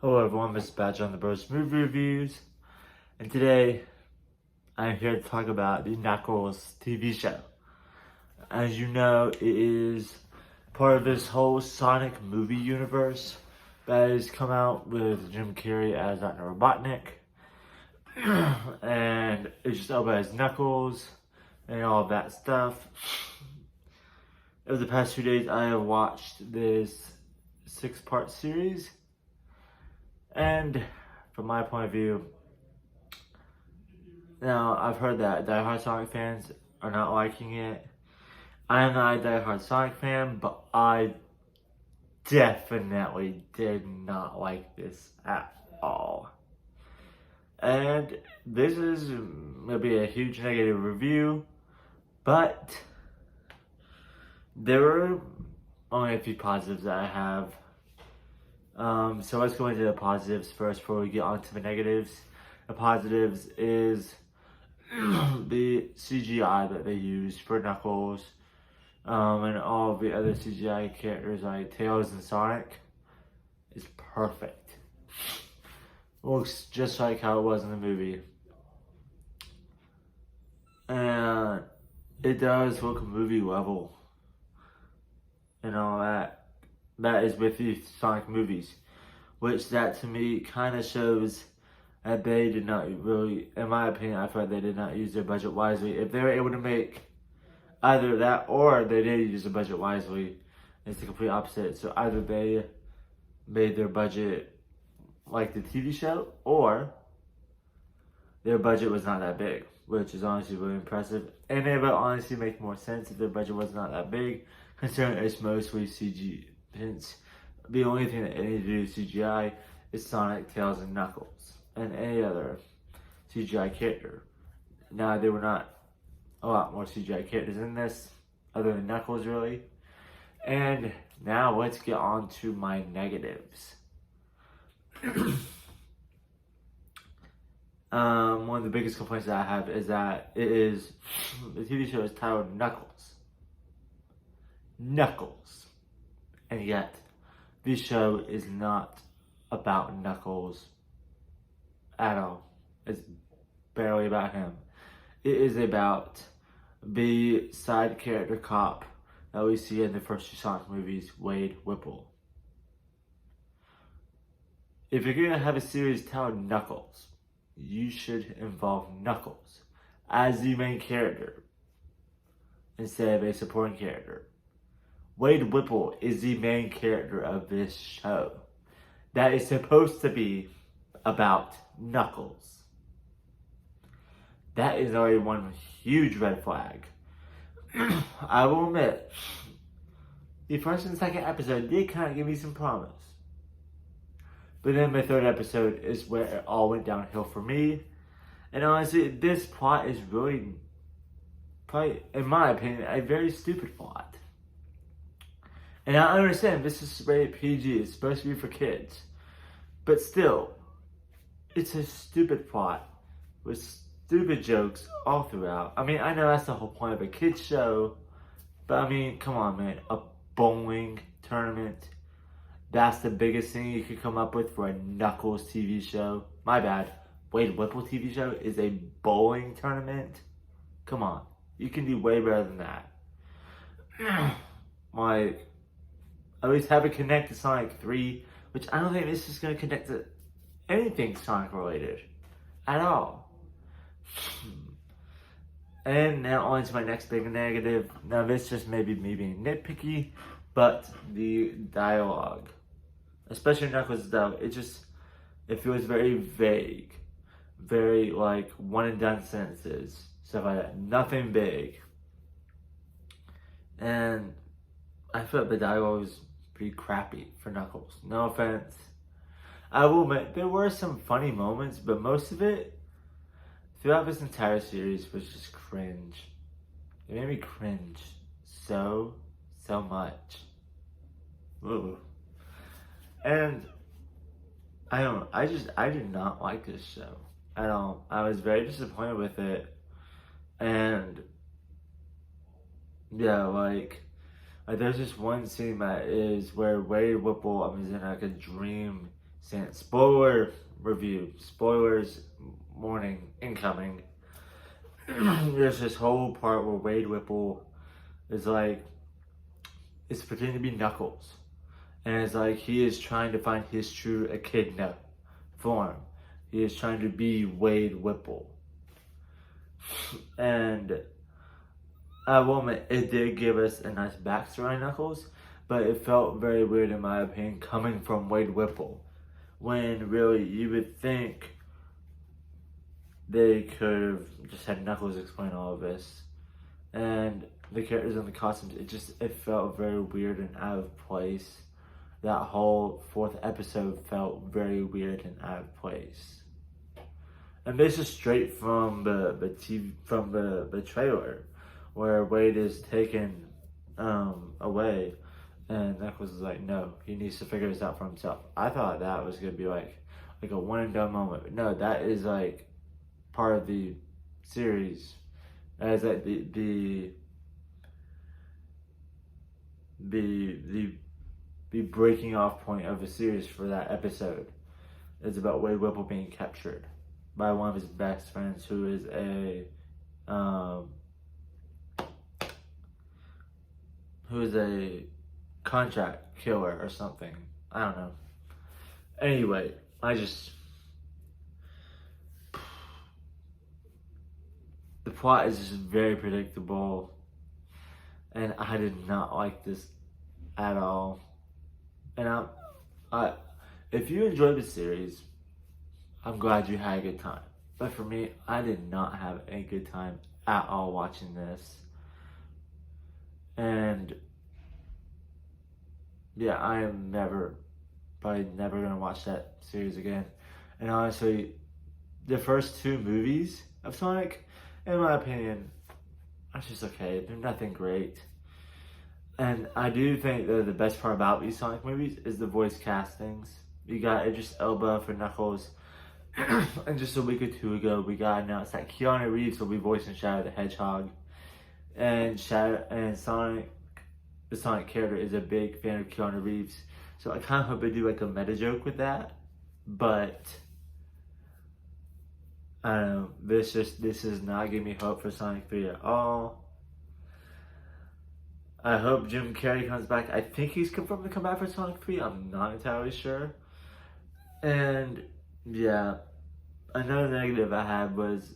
Hello everyone, Mr. Badge on the Bros Movie Reviews, and today I'm here to talk about the Knuckles TV show. As you know, it is part of this whole Sonic movie universe that has come out with Jim Carrey as Dr. Robotnik, and it's just over as Knuckles and all of that stuff. Over the past few days, I have watched this 6-part series. And from my point of view, now I've heard that diehard Sonic fans are not liking it. I am not a diehard Sonic fan, but I definitely did not like this at all. And this is gonna be a huge negative review, but there are only a few positives that I have. So let's go into the positives first before we get on to the negatives. The positives is the CGI that they used for Knuckles, and all of the other CGI characters like Tails and Sonic is perfect. Looks just like how it was in the movie. And it does look movie level and all that. That is with the Sonic movies, which that to me kind of shows that they did not really, in my opinion, I feel like they did not use their budget wisely. If they were able to make either that or they did use the budget wisely, it's the complete opposite. So either they made their budget like the TV show, or their budget was not that big, which is honestly really impressive. And it would honestly make more sense if their budget was not that big, considering it's mostly CG. Since the only thing that they need to do with CGI is Sonic, Tails, and Knuckles, and any other CGI character. Now, there were not a lot more CGI characters in this, other than Knuckles, really. And now, let's get on to my negatives. One of the biggest complaints that I have is that the TV show is titled Knuckles. Knuckles. And yet, this show is not about Knuckles at all. It's barely about him. It is about the side character cop that we see in the first two Sonic movies, Wade Whipple. If you're going to have a series titled Knuckles, you should involve Knuckles as the main character instead of a supporting character. Wade Whipple is the main character of this show that is supposed to be about Knuckles. That is already one huge red flag. I will admit, the first and second episode did kind of give me some promise. But then the third episode is where it all went downhill for me. And honestly, this plot is really, probably, in my opinion, a very stupid plot. And I understand this is rated PG, it's supposed to be for kids. But still, it's a stupid plot with stupid jokes all throughout. I mean, I know that's the whole point of a kids show, but I mean, come on, man. A bowling tournament, that's the biggest thing you could come up with for a Knuckles TV show? My bad. Wade Whipple TV show is a bowling tournament? Come on. You can do way better than that. Like, at least have it connect to Sonic 3, which I don't think this is going to connect to anything Sonic related at all. And now on to my next big negative. Now this just may be me being nitpicky, but the dialogue, especially Knuckles' dialogue, it feels very vague. Very like one and done sentences, stuff like that. Nothing big. And I feel like the dialogue was pretty crappy for Knuckles. No offense. I will admit, there were some funny moments, but most of it, throughout this entire series, was just cringe. It made me cringe so much. Ooh. And, I did not like this show at all. I was very disappointed with it. And, yeah, like there's this one scene that is where Wade Whipple is in like a dream saying spoiler review, spoilers warning incoming. There's this whole part where Wade Whipple is like, it's pretending to be Knuckles. And it's like he is trying to find his true echidna form. He is trying to be Wade Whipple. And at one moment, it did give us a nice backstory on Knuckles, but it felt very weird in my opinion coming from Wade Whipple. When really you would think they could have just had Knuckles explain all of this. And the characters and the costumes, it felt very weird and out of place. That whole fourth episode felt very weird and out of place. And this is straight from the trailer, where Wade is taken away, and Knuckles is like, no, he needs to figure this out for himself. I thought that was gonna be like a one and done moment, but no, that is like part of the series. That is like the breaking off point of the series for that episode. It's about Wade Whipple being captured by one of his best friends, who is a contract killer or something. I don't know. Anyway, the plot is just very predictable, and I did not like this at all. And if you enjoyed the series, I'm glad you had a good time. But for me, I did not have a good time at all watching this. And yeah, I am probably never gonna watch that series again. And honestly, the first two movies of Sonic, in my opinion, are just okay. They're nothing great. And I do think that the best part about these Sonic movies is the voice castings. You got Idris Elba for Knuckles. And just a week or two ago, we got announced that Keanu Reeves will be voicing Shadow the Hedgehog. And Sonic, the Sonic character, is a big fan of Keanu Reeves. So I kind of hope they do like a meta joke with that. But I don't know. This is not giving me hope for Sonic 3 at all. I hope Jim Carrey comes back. I think he's confirmed to come back for Sonic 3. I'm not entirely sure. And yeah, another negative I had was,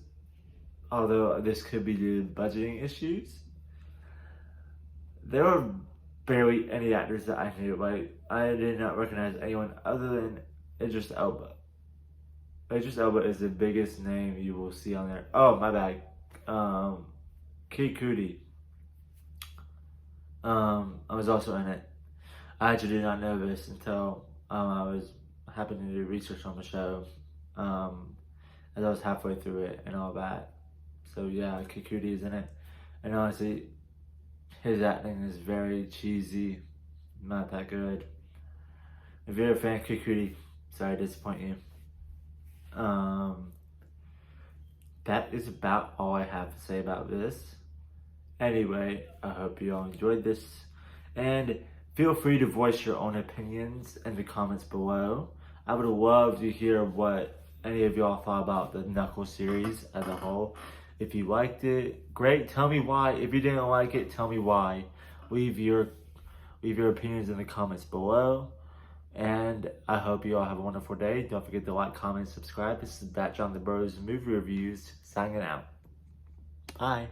although this could be due to budgeting issues, there were barely any actors that I knew. Like, I did not recognize anyone other than Idris Elba. Idris Elba is the biggest name you will see on there. Oh, my bad. Kid Cudi. I was also in it. I actually did not know this until I was happening to do research on the show, as I was halfway through it and all that. So yeah, Kid Cudi is in it, and honestly, his acting is very cheesy, not that good. If you're a fan of Kid Cudi, sorry to disappoint you. That is about all I have to say about this. Anyway, I hope you all enjoyed this, and feel free to voice your own opinions in the comments below. I would love to hear what any of y'all thought about the Knuckles series as a whole. If you liked it, great. Tell me why. If you didn't like it, tell me why. Leave your opinions in the comments below. And I hope you all have a wonderful day. Don't forget to like, comment, and subscribe. This is Bat John the Bros Movie Reviews signing out. Bye.